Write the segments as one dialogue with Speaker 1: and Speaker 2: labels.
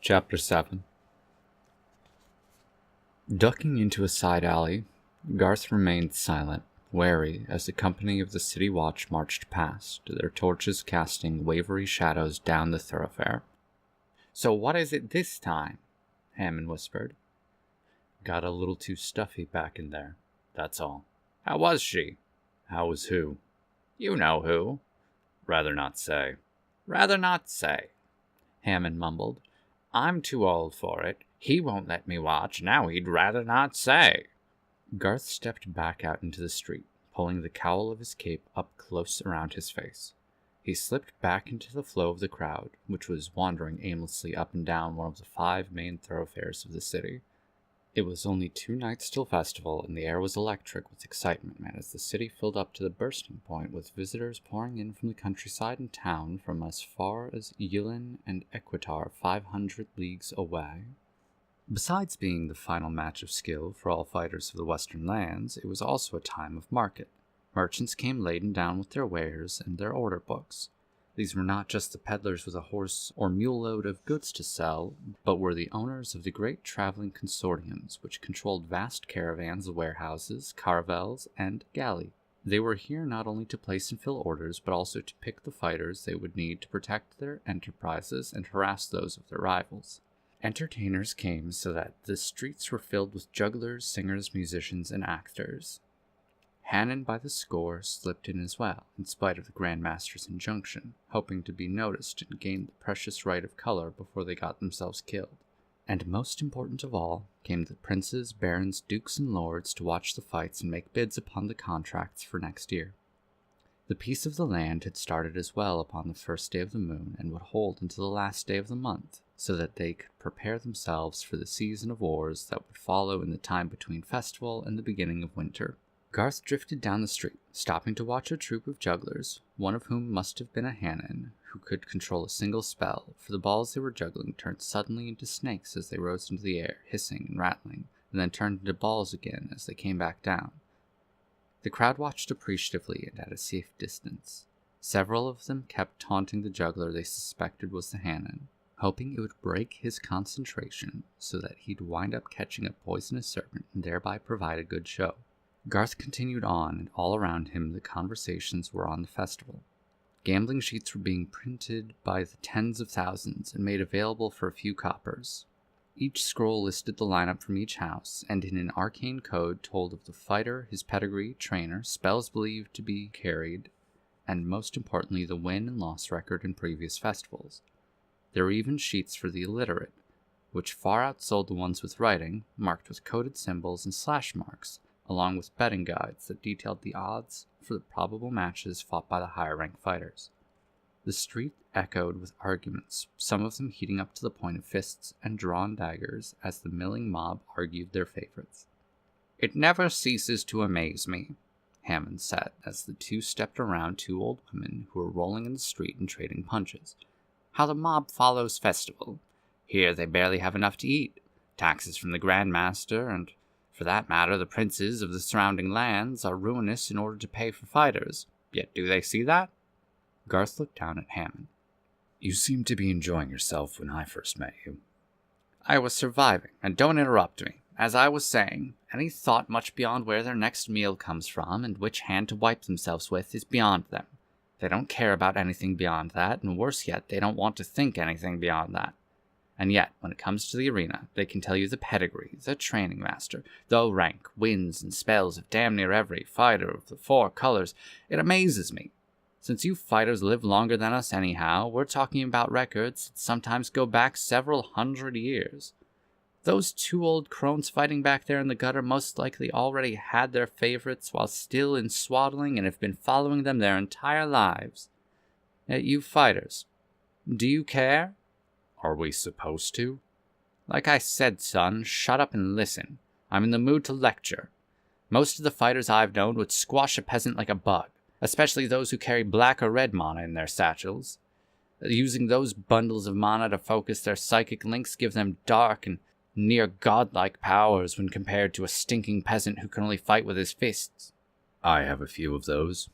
Speaker 1: Chapter 7. Ducking into a side alley, Garth remained silent, wary as the company of the city watch marched past, their torches casting wavery shadows down the thoroughfare. "So what is it this time?" Hammond whispered. "Got a little too stuffy back in there, that's all." "How was she?" "How was who?" "You know who."
Speaker 2: "Rather not say."
Speaker 1: "Rather not say," Hammond mumbled. "I'm too old for it. He won't let me watch. Now he'd rather not say." Garth stepped back out into the street, pulling the cowl of his cape up close around his face. He slipped back into the flow of the crowd, which was wandering aimlessly up and down one of the 5 main thoroughfares of the city. It was only 2 nights till festival, and the air was electric with excitement as the city filled up to the bursting point with visitors pouring in from the countryside and town from as far as Yulin and Equitar 500 leagues away. Besides being the final match of skill for all fighters of the western lands, it was also a time of market. Merchants came laden down with their wares and their order books. These were not just the peddlers with a horse or mule load of goods to sell, but were the owners of the great traveling consortiums which controlled vast caravans of warehouses, caravels, and galley. They were here not only to place and fill orders, but also to pick the fighters they would need to protect their enterprises and harass those of their rivals. Entertainers came so that the streets were filled with jugglers, singers, musicians, and actors. Hannon by the score slipped in as well, in spite of the Grand Master's injunction, hoping to be noticed and gain the precious right of color before they got themselves killed. And most important of all, came the princes, barons, dukes, and lords to watch the fights and make bids upon the contracts for next year. The peace of the land had started as well upon the first day of the moon, and would hold until the last day of the month, so that they could prepare themselves for the season of wars that would follow in the time between festival and the beginning of winter. Garth drifted down the street, stopping to watch a troop of jugglers, one of whom must have been a Hannon, who could control a single spell, for the balls they were juggling turned suddenly into snakes as they rose into the air, hissing and rattling, and then turned into balls again as they came back down. The crowd watched appreciatively and at a safe distance. Several of them kept taunting the juggler they suspected was the Hannon, hoping it would break his concentration so that he'd wind up catching a poisonous serpent and thereby provide a good show. Garth continued on, and all around him the conversations were on the festival. Gambling sheets were being printed by the tens of thousands and made available for a few coppers. Each scroll listed the lineup from each house, and in an arcane code told of the fighter, his pedigree, trainer, spells believed to be carried, and most importantly the win and loss record in previous festivals. There were even sheets for the illiterate, which far outsold the ones with writing, marked with coded symbols and slash marks, along with betting guides that detailed the odds for the probable matches fought by the higher-ranked fighters. The street echoed with arguments, some of them heating up to the point of fists and drawn daggers as the milling mob argued their favorites. "It never ceases to amaze me," Hammond said, as the two stepped around 2 old women who were rolling in the street and trading punches, "how the mob follows festival. Here they barely have enough to eat. Taxes from the Grand Master, and for that matter, the princes of the surrounding lands, are ruinous in order to pay for fighters. Yet do they see that?" Garth looked down at Hammond.
Speaker 2: "You seemed to be enjoying yourself when I first met you."
Speaker 1: "I was surviving, and don't interrupt me. As I was saying, any thought much beyond where their next meal comes from and which hand to wipe themselves with is beyond them. They don't care about anything beyond that, and worse yet, they don't want to think anything beyond that. And yet, when it comes to the arena, they can tell you the pedigree, the training master, the rank, wins, and spells of damn near every fighter of the 4 colors. It amazes me. Since you fighters live longer than us anyhow, we're talking about records that sometimes go back several 100 years. Those 2 old crones fighting back there in the gutter most likely already had their favorites while still in swaddling and have been following them their entire lives. Yet you fighters, do you care?
Speaker 2: Are we supposed to?
Speaker 1: Like I said, son, shut up and listen. I'm in the mood to lecture. Most of the fighters I've known would squash a peasant like a bug, especially those who carry black or red mana in their satchels. Using those bundles of mana to focus their psychic links give them dark and near godlike powers when compared to a stinking peasant who can only fight with his fists.
Speaker 2: I have a few of those.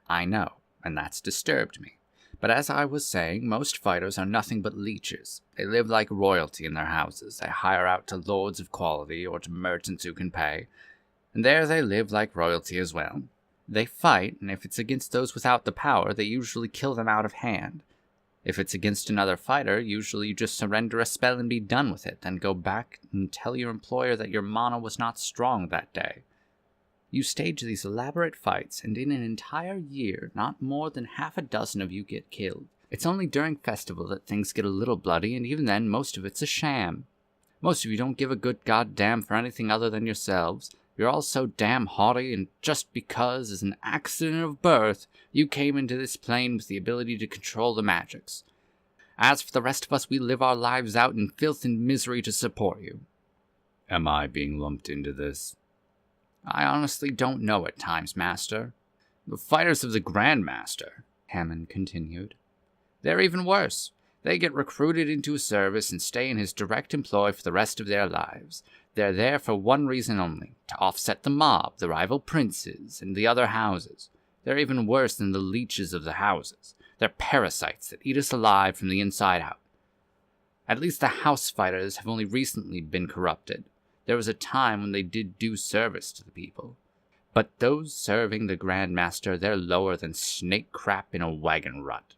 Speaker 1: I know, and that's disturbed me. But as I was saying, most fighters are nothing but leeches. They live like royalty in their houses. They hire out to lords of quality or to merchants who can pay. And there they live like royalty as well. They fight, and if it's against those without the power, they usually kill them out of hand. If it's against another fighter, usually you just surrender a spell and be done with it, then go back and tell your employer that your mana was not strong that day. You stage these elaborate fights, and in an entire year, not more than half a dozen of you get killed. It's only during festival that things get a little bloody, and even then, most of it's a sham. Most of you don't give a good goddamn for anything other than yourselves. You're all so damn haughty, and just because, as an accident of birth, you came into this plane with the ability to control the magics. As for the rest of us, we live our lives out in filth and misery to support you.
Speaker 2: Am I being lumped into this?
Speaker 1: I honestly don't know at times, Master. The fighters of the Grandmaster, Hammond continued. They're even worse. They get recruited into a service and stay in his direct employ for the rest of their lives. They're there for one reason only, to offset the mob, the rival princes, and the other houses. They're even worse than the leeches of the houses. They're parasites that eat us alive from the inside out. At least the house fighters have only recently been corrupted. There was a time when they did do service to the people. But those serving the Grandmaster, they're lower than snake crap in a wagon rut.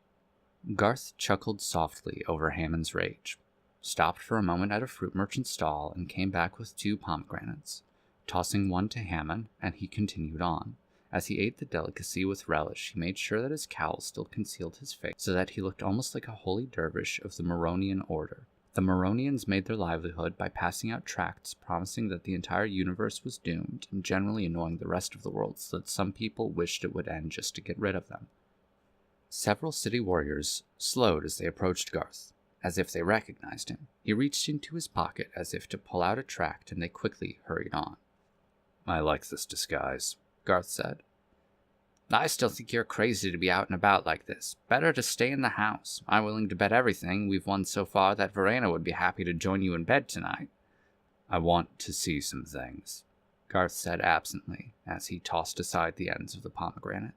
Speaker 1: Garth chuckled softly over Hammond's rage, stopped for a moment at a fruit merchant's stall, and came back with 2 pomegranates, tossing one to Hammond, and he continued on. As he ate the delicacy with relish, he made sure that his cowl still concealed his face, so that he looked almost like a holy dervish of the Moronian order. The Moronians made their livelihood by passing out tracts promising that the entire universe was doomed, and generally annoying the rest of the world so that some people wished it would end just to get rid of them. Several city warriors slowed as they approached Garth, as if they recognized him. He reached into his pocket as if to pull out a tract, and they quickly hurried on.
Speaker 2: I like this disguise,
Speaker 1: Garth said. I still think you're crazy to be out and about like this. Better to stay in the house. I'm willing to bet everything we've won so far that Verena would be happy to join you in bed tonight.
Speaker 2: I want to see some things,
Speaker 1: Garth said absently, as he tossed aside the ends of the pomegranate.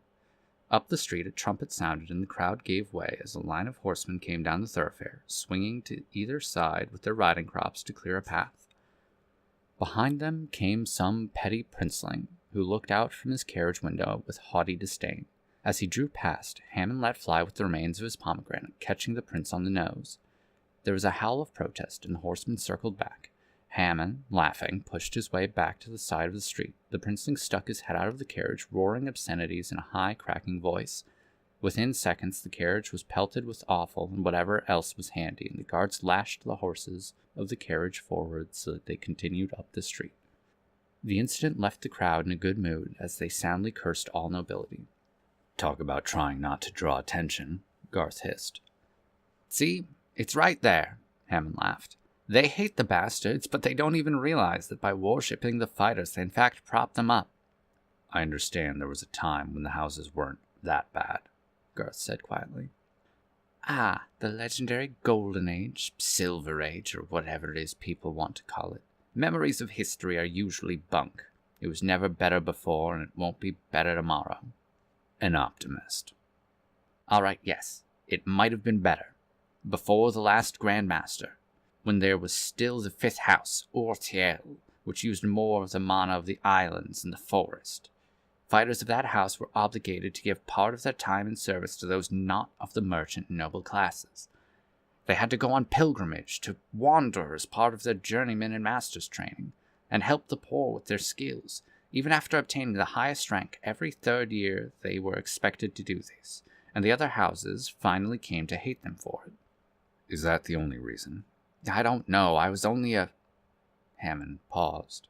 Speaker 1: Up the street, a trumpet sounded, and the crowd gave way as a line of horsemen came down the thoroughfare, swinging to either side with their riding crops to clear a path. Behind them came some petty princeling, who looked out from his carriage window with haughty disdain. As he drew past, Hammond let fly with the remains of his pomegranate, catching the prince on the nose. There was a howl of protest, and the horsemen circled back. Hammond, laughing, pushed his way back to the side of the street. The princeling stuck his head out of the carriage, roaring obscenities in a high, cracking voice. Within seconds, the carriage was pelted with offal and whatever else was handy, and the guards lashed the horses of the carriage forward so that they continued up the street. The incident left the crowd in a good mood as they soundly cursed all nobility.
Speaker 2: Talk about trying not to draw attention,
Speaker 1: Garth hissed. See, it's right there, Hammond laughed. They hate the bastards, but they don't even realize that by worshipping the fighters they in fact prop them up.
Speaker 2: I understand there was a time when the houses weren't that bad,
Speaker 1: Garth said quietly. Ah, the legendary Golden Age, Silver Age, or whatever it is people want to call it. Memories of history are usually bunk. It was never better before, and it won't be better tomorrow.
Speaker 2: An optimist.
Speaker 1: All right, yes, it might have been better. Before the last Grandmaster, when there was still the 5th house, Ortiel, which used more of the mana of the islands and the forest. Fighters of that house were obligated to give part of their time in service to those not of the merchant and noble classes. They had to go on pilgrimage, to wander as part of their journeyman and master's training, and help the poor with their skills. Even after obtaining the highest rank, every 3rd year they were expected to do this, and the other houses finally came to hate them for it.
Speaker 2: Is that the only reason?
Speaker 1: I don't know. I was only a... Hammond paused.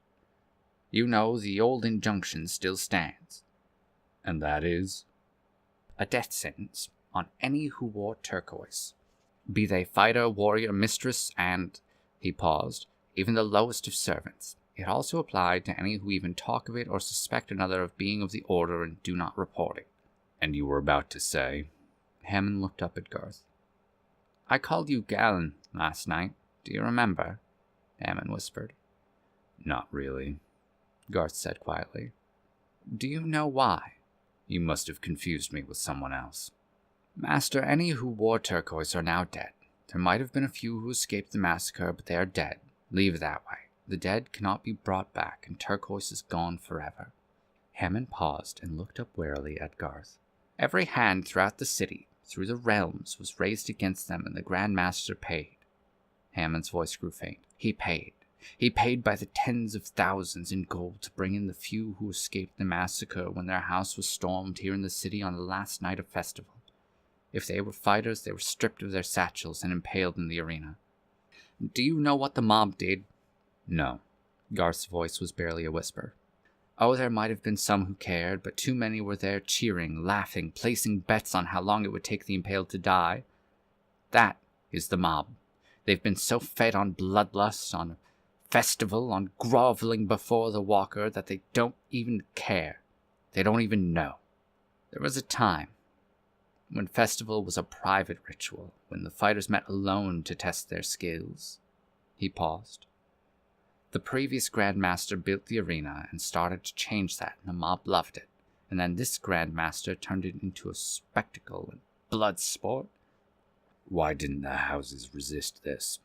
Speaker 1: You know, the old injunction still stands.
Speaker 2: And that is?
Speaker 1: A death sentence on any who wore turquoise. Be they fighter, warrior, mistress, and, he paused, even the lowest of servants. It also applied to any who even talk of it or suspect another of being of the order and do not report it.
Speaker 2: And you were about to say?
Speaker 1: Hammond looked up at Garth. I called you Galen last night. Do you remember? Hammond whispered.
Speaker 2: Not really,
Speaker 1: Garth said quietly. Do you know why?
Speaker 2: You must have confused me with someone else. Master, any who wore turquoise are now dead. There might have been a few who escaped the massacre, but they are dead. Leave it that way. The dead cannot be brought back, and turquoise is gone forever. Hammond paused and looked up warily at Garth. Every hand throughout the city, through the realms, was raised against them, and the Grand Master paid. Hammond's voice grew faint. He paid. He paid by the tens of thousands in gold to bring in the few who escaped the massacre when their house was stormed here in the city on the last night of festival. If they were fighters, they were stripped of their satchels and impaled in the arena. Do you know what the mob did?
Speaker 1: No.
Speaker 2: Garth's voice was barely a whisper. Oh, there might have been some who cared, but too many were there cheering, laughing, placing bets on how long it would take the impaled to die. That is the mob. They've been so fed on bloodlust, on festival, on groveling before the walker, that they don't even care. They don't even know. There was a time when festival was a private ritual, when the fighters met alone to test their skills. He paused. The previous Grand Master built the arena and started to change that, and the mob loved it. And then this Grand Master turned it into a spectacle and blood sport.
Speaker 1: Why didn't the houses resist this?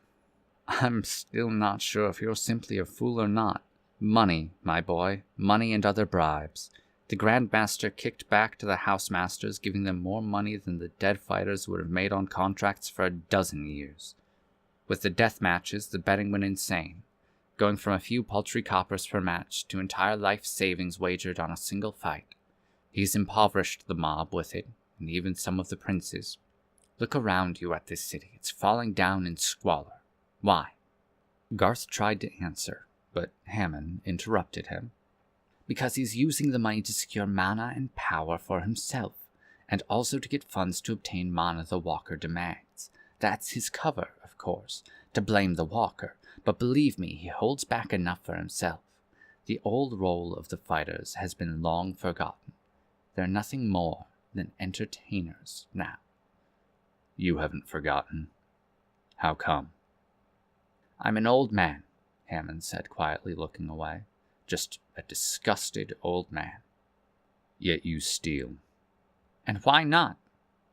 Speaker 2: I'm still not sure if you're simply a fool or not. Money, my boy, money and other bribes. The Grand Master kicked back to the house masters, giving them more money than the dead fighters would have made on contracts for a dozen years. With the death matches, the betting went insane, going from a few paltry coppers per match to entire life savings wagered on a single fight. He's impoverished the mob with it, and even some of the princes. Look around you at this city. It's falling down in squalor. Why? Garth tried to answer, but Hammond interrupted him. Because he's using the money to secure mana and power for himself, and also to get funds to obtain mana the Walker demands. That's his cover, of course, to blame the Walker, but believe me, he holds back enough for himself. The old role of the fighters has been long forgotten. They're nothing more than entertainers now.
Speaker 1: You haven't forgotten. How come?
Speaker 2: I'm an old man, Hammond said quietly, looking away. Just a disgusted old man.
Speaker 1: Yet you steal.
Speaker 2: And why not?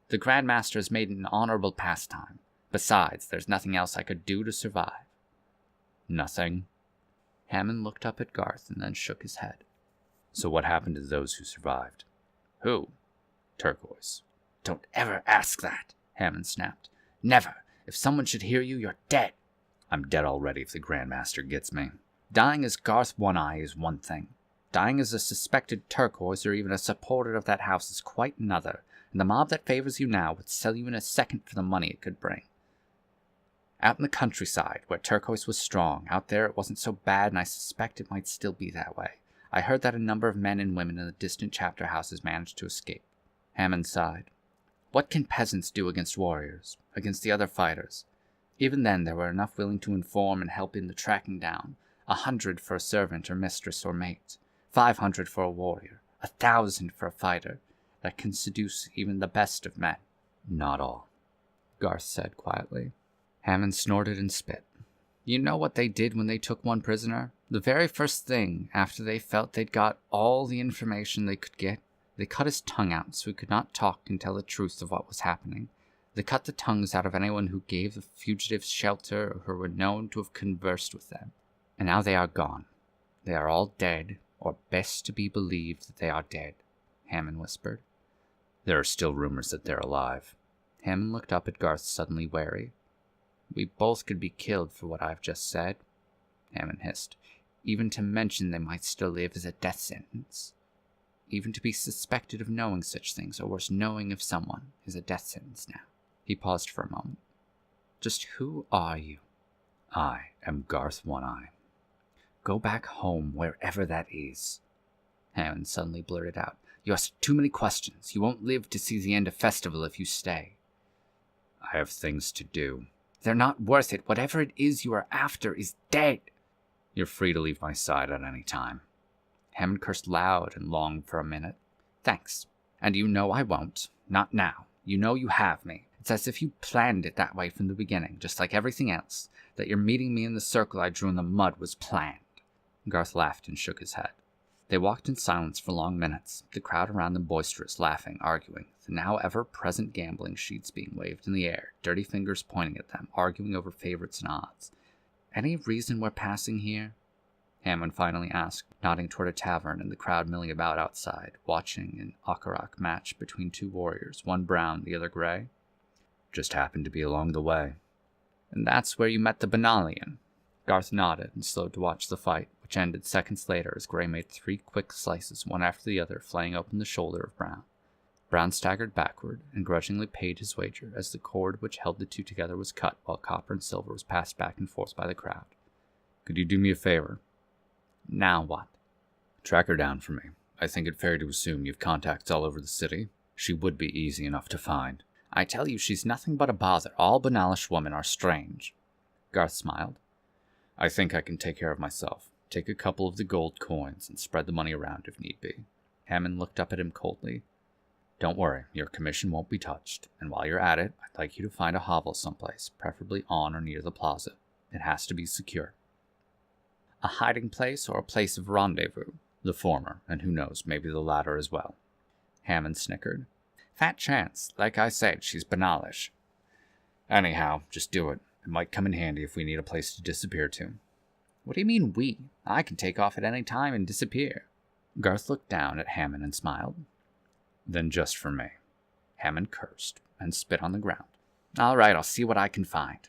Speaker 2: The Grand Master has made it an honorable pastime. Besides, there's nothing else I could do to survive.
Speaker 1: Nothing?
Speaker 2: Hammond looked up at Garth and then shook his head.
Speaker 1: So what happened to those who survived?
Speaker 2: Who?
Speaker 1: Turquoise.
Speaker 2: Don't ever ask that, Hammond snapped. Never. If someone should hear you, you're dead.
Speaker 1: I'm dead already if the Grand Master gets me.
Speaker 2: Dying as Garth One-Eye is one thing. Dying as a suspected turquoise or even a supporter of that house is quite another, and the mob that favors you now would sell you in a second for the money it could bring. Out in the countryside, where turquoise was strong, out there it wasn't so bad, and I suspect it might still be that way. I heard that a number of men and women in the distant chapter houses managed to escape. Hammond sighed. What can peasants do against warriors, against the other fighters? Even then, there were enough willing to inform and help in the tracking down. 100 for a servant or mistress or mate, 500 for a warrior, 1,000 for a fighter that can seduce even the best of men.
Speaker 1: Not all,
Speaker 2: Garth said quietly. Hammond snorted and spit. You know what they did when they took one prisoner? The very first thing, after they felt they'd got all the information they could get, they cut his tongue out so he could not talk and tell the truth of what was happening. They cut the tongues out of anyone who gave the fugitives shelter or who were known to have conversed with them. And now they are gone. They are all dead, or best to be believed that they are dead, Hammond whispered.
Speaker 1: There are still rumors that they're alive.
Speaker 2: Hammond looked up at Garth, suddenly wary. We both could be killed for what I've just said, Hammond hissed. Even to mention they might still live is a death sentence. Even to be suspected of knowing such things, or worse, knowing of someone, is a death sentence now. He paused for a moment. Just who are you?
Speaker 1: I am Garth One-Eye.
Speaker 2: Go back home, wherever that is. Hammond suddenly blurted out. You ask too many questions. You won't live to see the end of festival if you stay.
Speaker 1: I have things to do.
Speaker 2: They're not worth it. Whatever it is you are after is dead.
Speaker 1: You're free to leave my side at any time.
Speaker 2: Hammond cursed loud and long for a minute. Thanks. And you know I won't. Not now. You know you have me. It's as if you planned it that way from the beginning, just like everything else. That your meeting me in the circle I drew in the mud was planned. Garth laughed and shook his head. They walked in silence for long minutes, the crowd around them boisterous, laughing, arguing, the now ever-present gambling sheets being waved in the air, dirty fingers pointing at them, arguing over favorites and odds. "Any reason we're passing here?" Hammond finally asked, nodding toward a tavern and the crowd milling about outside, watching an Akarak match between two warriors, one brown, the other gray.
Speaker 1: "Just happened to be along the way."
Speaker 2: "And that's where you met the Benalian?" Garth nodded and slowed to watch the fight, which ended seconds later as Gray made 3 quick slices, one after the other, flaying open the shoulder of Brown. Brown staggered backward and grudgingly paid his wager as the cord which held the two together was cut while copper and silver was passed back and forth by the crowd.
Speaker 1: "Could you do me a favor?"
Speaker 2: "Now what?"
Speaker 1: "Track her down for me. I think it fair to assume you've contacts all over the city. She would be easy enough to find."
Speaker 2: "I tell you, she's nothing but a bother. All Benalish women are strange." Garth smiled.
Speaker 1: "I think I can take care of myself. Take a couple of the gold coins and spread the money around if need be."
Speaker 2: Hammond looked up at him coldly.
Speaker 1: "Don't worry, your commission won't be touched, and while you're at it, I'd like you to find a hovel someplace, preferably on or near the plaza. It has to be secure."
Speaker 2: "A hiding place or a place of rendezvous?"
Speaker 1: "The former, and who knows, maybe the latter as well."
Speaker 2: Hammond snickered. "Fat chance. Like I said, she's Benalish."
Speaker 1: "Anyhow, just do it. It might come in handy if we need a place to disappear to."
Speaker 2: "What do you mean, we? I can take off at any time and disappear." Garth looked down at Hammond and smiled.
Speaker 1: "Then just for me."
Speaker 2: Hammond cursed and spit on the ground. "All right, I'll see what I can find."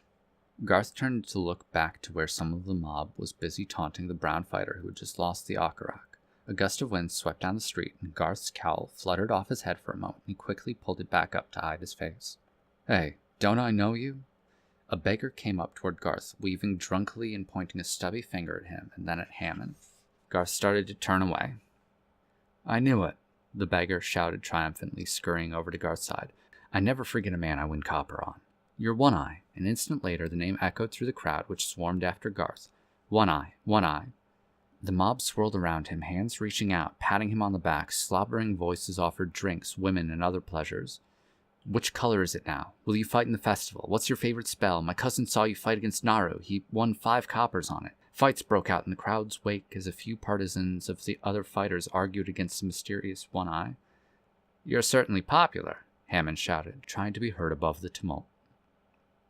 Speaker 2: Garth turned to look back to where some of the mob was busy taunting the brown fighter who had just lost the Akarak. A gust of wind swept down the street, and Garth's cowl fluttered off his head for a moment. He quickly pulled it back up to hide his face.
Speaker 1: "Hey, don't I know you?"
Speaker 2: A beggar came up toward Garth, weaving drunkenly and pointing a stubby finger at him and then at Hammond. Garth started to turn away.
Speaker 1: "I knew it,"
Speaker 2: the beggar shouted triumphantly, scurrying over to Garth's side.
Speaker 1: "I never forget a man I win copper on.
Speaker 2: You're One Eye." An instant later, the name echoed through the crowd, which swarmed after Garth. "One Eye, One Eye." The mob swirled around him, hands reaching out, patting him on the back. Slobbering voices offered drinks, women, and other pleasures. "Which color is it now? Will you fight in the festival? What's your favorite spell? My cousin saw you fight against Naru. He won 5 coppers on it." Fights broke out in the crowd's wake as a few partisans of the other fighters argued against the mysterious One Eye. "You're certainly popular," Hammond shouted, trying to be heard above the tumult.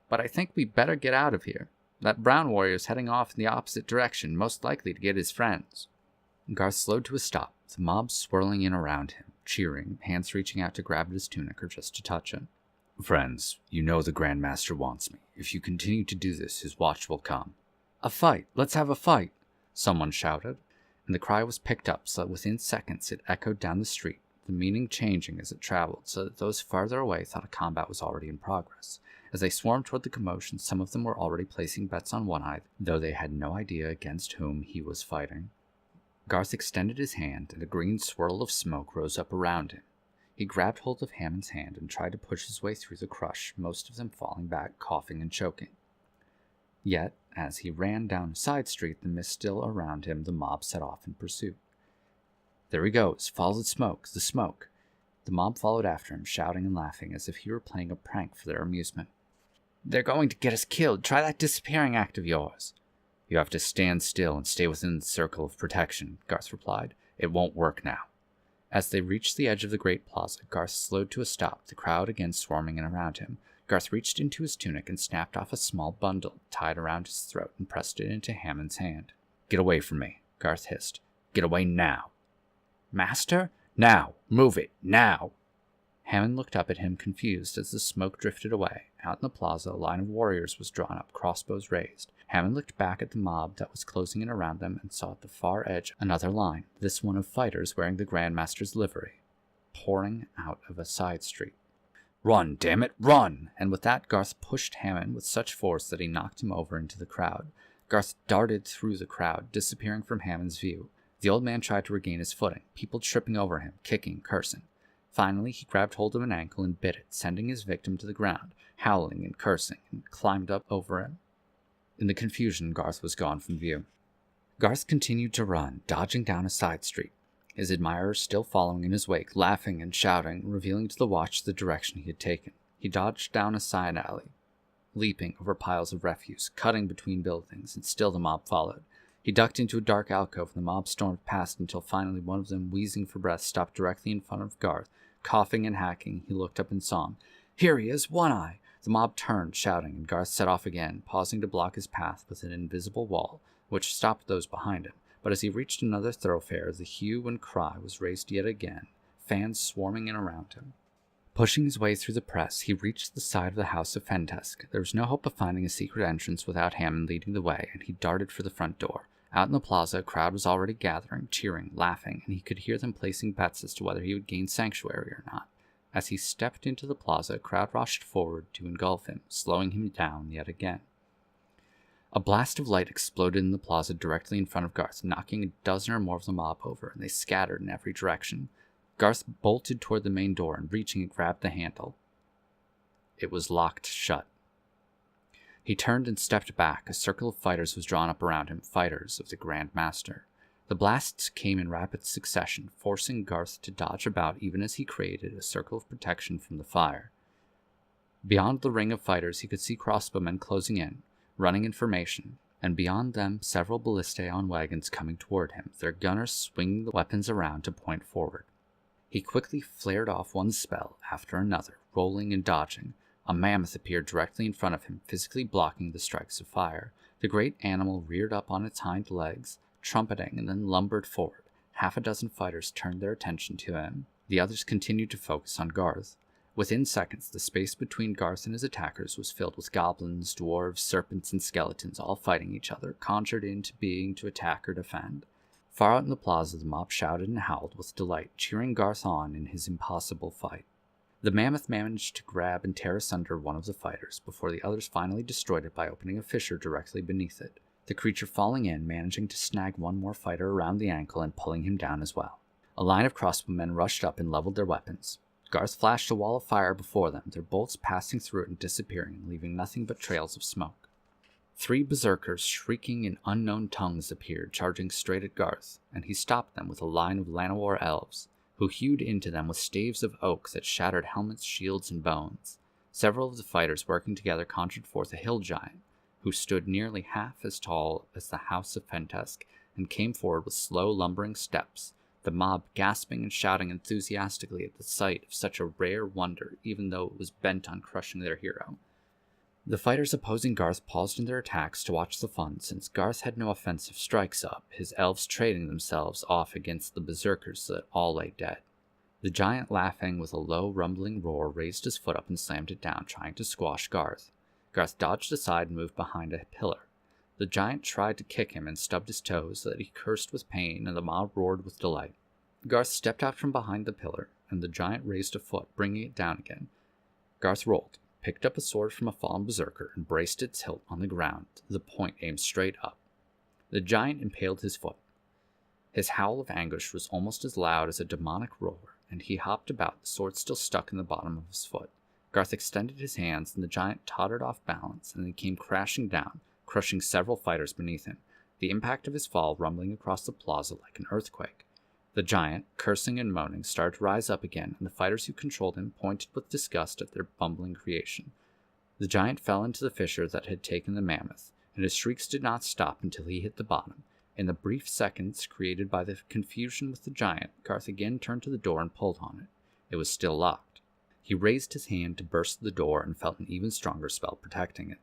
Speaker 2: "But I think we better get out of here. That brown warrior's heading off in the opposite direction, most likely to get his friends." Garth slowed to a stop, the mob swirling in around him, cheering, hands reaching out to grab at his tunic or just to touch him.
Speaker 1: "Friends, you know the Grand Master wants me. If you continue to do this, his watch will come."
Speaker 2: "A fight! Let's have a fight!" someone shouted, and the cry was picked up so that within seconds it echoed down the street, the meaning changing as it traveled so that those farther away thought a combat was already in progress. As they swarmed toward the commotion, some of them were already placing bets on One Eye, though they had no idea against whom he was fighting. Garth extended his hand, and a green swirl of smoke rose up around him. He grabbed hold of Hammond's hand and tried to push his way through the crush, most of them falling back, coughing and choking. Yet, as he ran down a side street, the mist still around him, the mob set off in pursuit. "There he goes! Follow the smoke! The smoke!" The mob followed after him, shouting and laughing as if he were playing a prank for their amusement. "They're going to get us killed! Try that disappearing act of yours!"
Speaker 1: "You have to stand still and stay within the circle of protection," Garth replied. "It won't work now."
Speaker 2: As they reached the edge of the great plaza, Garth slowed to a stop, the crowd again swarming in around him. Garth reached into his tunic and snapped off a small bundle, tied around his throat, and pressed it into Hammond's hand.
Speaker 1: "Get away from me," Garth hissed. "Get away now."
Speaker 2: "Master?"
Speaker 1: "Now! Move it! Now!"
Speaker 2: Hammond looked up at him, confused, as the smoke drifted away. Out in the plaza, a line of warriors was drawn up, crossbows raised. Hammond looked back at the mob that was closing in around them and saw at the far edge another line, this one of fighters wearing the Grand Master's livery, pouring out of a side street.
Speaker 1: "Run, damn it, run!"
Speaker 2: And with that, Garth pushed Hammond with such force that he knocked him over into the crowd. Garth darted through the crowd, disappearing from Hammond's view. The old man tried to regain his footing, people tripping over him, kicking, cursing. Finally, he grabbed hold of an ankle and bit it, sending his victim to the ground, howling and cursing, and climbed up over him. In the confusion, Garth was gone from view. Garth continued to run, dodging down a side street, his admirers still following in his wake, laughing and shouting, revealing to the watch the direction he had taken. He dodged down a side alley, leaping over piles of refuse, cutting between buildings, and still the mob followed. He ducked into a dark alcove, and the mob stormed past until finally one of them, wheezing for breath, stopped directly in front of Garth. Coughing and hacking, he looked up and saw him. "Here he is, One Eye!" The mob turned, shouting, and Garth set off again, pausing to block his path with an invisible wall, which stopped those behind him. But as he reached another thoroughfare, the hue and cry was raised yet again, fans swarming in around him. Pushing his way through the press, he reached the side of the house of Fentesk. There was no hope of finding a secret entrance without Hammond leading the way, and he darted for the front door. Out in the plaza, a crowd was already gathering, cheering, laughing, and he could hear them placing bets as to whether he would gain sanctuary or not. As he stepped into the plaza, a crowd rushed forward to engulf him, slowing him down yet again. A blast of light exploded in the plaza directly in front of Garth, knocking a dozen or more of the mob over, and they scattered in every direction. Garth bolted toward the main door and, reaching it, grabbed the handle. It was locked shut. He turned and stepped back. A circle of fighters was drawn up around him, fighters of the Grand Master. The blasts came in rapid succession, forcing Garth to dodge about even as he created a circle of protection from the fire. Beyond the ring of fighters, he could see crossbowmen closing in, running in formation, and beyond them several ballistae on wagons coming toward him, their gunners swinging the weapons around to point forward. He quickly flared off one spell after another, rolling and dodging. A mammoth appeared directly in front of him, physically blocking the strikes of fire. The great animal reared up on its hind legs, trumpeting, and then lumbered forward. Half a dozen fighters turned their attention to him. The others continued to focus on Garth. Within seconds, the space between Garth and his attackers was filled with goblins, dwarves, serpents, and skeletons, all fighting each other, conjured into being to attack or defend. Far out in the plaza, the mob shouted and howled with delight, cheering Garth on in his impossible fight. The mammoth managed to grab and tear asunder one of the fighters, before the others finally destroyed it by opening a fissure directly beneath it, the creature falling in, managing to snag one more fighter around the ankle and pulling him down as well. A line of crossbowmen rushed up and leveled their weapons. Garth flashed a wall of fire before them, their bolts passing through it and disappearing, leaving nothing but trails of smoke. 3 berserkers, shrieking in unknown tongues, appeared, charging straight at Garth, and he stopped them with a line of Llanowar elves, who hewed into them with staves of oak that shattered helmets, shields, and bones. Several of the fighters working together conjured forth a hill giant, who stood nearly half as tall as the house of Fentesk, and came forward with slow, lumbering steps, the mob gasping and shouting enthusiastically at the sight of such a rare wonder, even though it was bent on crushing their hero. The fighters opposing Garth paused in their attacks to watch the fun, since Garth had no offensive strikes up, his elves trading themselves off against the berserkers so that all lay dead. The giant, laughing with a low, rumbling roar, raised his foot up and slammed it down, trying to squash Garth. Garth dodged aside and moved behind a pillar. The giant tried to kick him and stubbed his toes so that he cursed with pain, and the mob roared with delight. Garth stepped out from behind the pillar, and the giant raised a foot, bringing it down again. Garth rolled, picked up a sword from a fallen berserker, and braced its hilt on the ground, the point aimed straight up. The giant impaled his foot. His howl of anguish was almost as loud as a demonic roar, and he hopped about, the sword still stuck in the bottom of his foot. Garth extended his hands, and the giant tottered off balance, and then came crashing down, crushing several fighters beneath him, the impact of his fall rumbling across the plaza like an earthquake. The giant, cursing and moaning, started to rise up again, and the fighters who controlled him pointed with disgust at their bumbling creation. The giant fell into the fissure that had taken the mammoth, and his shrieks did not stop until he hit the bottom. In the brief seconds created by the confusion with the giant, Garth again turned to the door and pulled on it. It was still locked. He raised his hand to burst the door and felt an even stronger spell protecting it.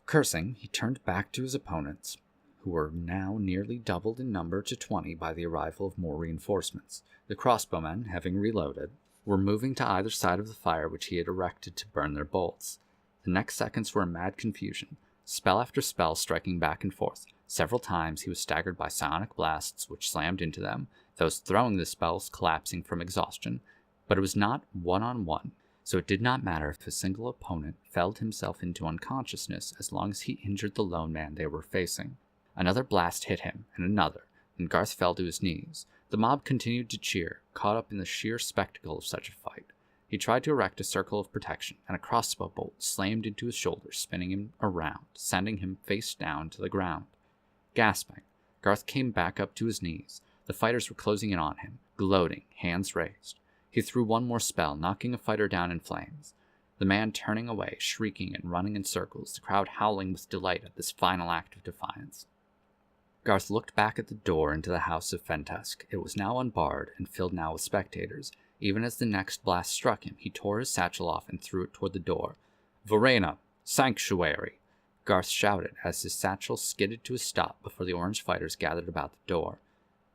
Speaker 2: Cursing, he turned back to his opponents, who were now nearly doubled in number to 20 by the arrival of more reinforcements. The crossbowmen, having reloaded, were moving to either side of the fire which he had erected to burn their bolts. The next seconds were a mad confusion, spell after spell striking back and forth. Several times he was staggered by psionic blasts which slammed into them, those throwing the spells collapsing from exhaustion, but it was not one-on-one, so it did not matter if a single opponent felled himself into unconsciousness as long as he injured the lone man they were facing. Another blast hit him, and Garth fell to his knees. The mob continued to cheer, caught up in the sheer spectacle of such a fight. He tried to erect a circle of protection, and a crossbow bolt slammed into his shoulder, spinning him around, sending him face down to the ground. Gasping, Garth came back up to his knees. The fighters were closing in on him, gloating, hands raised. He threw one more spell, knocking a fighter down in flames. The man turning away, shrieking and running in circles, the crowd howling with delight at this final act of defiance. Garth looked back at the door into the house of Fentesk. It was now unbarred and filled now with spectators. Even as the next blast struck him, he tore his satchel off and threw it toward the door. "Verena! Sanctuary!" Garth shouted as his satchel skidded to a stop before the orange fighters gathered about the door.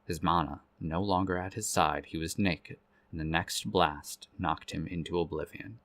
Speaker 2: His mana no longer at his side, he was naked, and the next blast knocked him into oblivion.